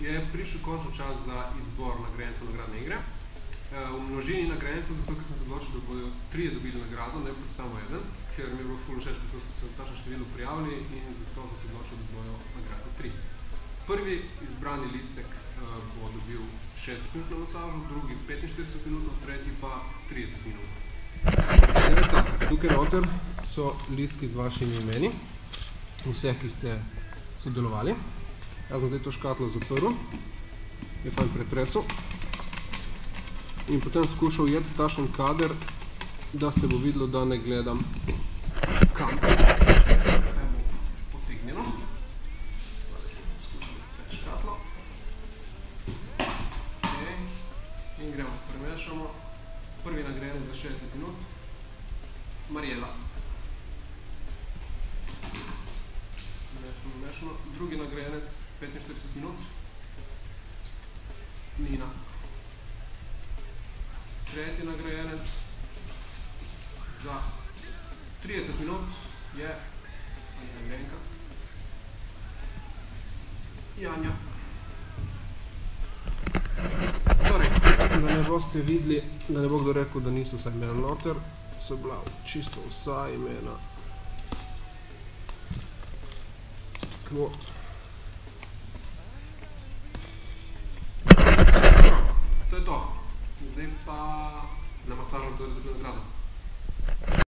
je prišel končno čas za izbor nagrajencev nagradne igre. V množini nagrajencev, zato ker sem se odločil, da bodo 3 dobili nagrado, ne pa samo eden, ker mi je bilo ful všeč, kako so se v tašnem številu prijavili in zato sem se odločil, da bojo nagrado 3. Prvi izbrani listek bo dobil 6 minut na masažu, drugi 45 minut, tretji pa 30 minut. Tukaj noter so listki z vašimi imeni, vseh, ki ste sodelovali. Jaz sem zdaj to škatlo zaprl, je fajn pretresel in potem skušal jeti tašen kader, da se bo videlo, da ne gledam kam. Kaj bo potegnjeno. Skušam odpreti škatlo. In gremo, premešamo. Prvi nagrajenec za 60 minut. Marjela. Mešamo. Drugi nagrajenec 45 minut. Nina. Tretji nagrajenec za 30 minut je Lenka. Janja. Torej, da ne boste videli, da ne bo kdo rekel, da niso vsa imena noter, so bila čisto vsa imena. Tako. To je to. Zdaj pa na masažu, kdo je dobil nagrado.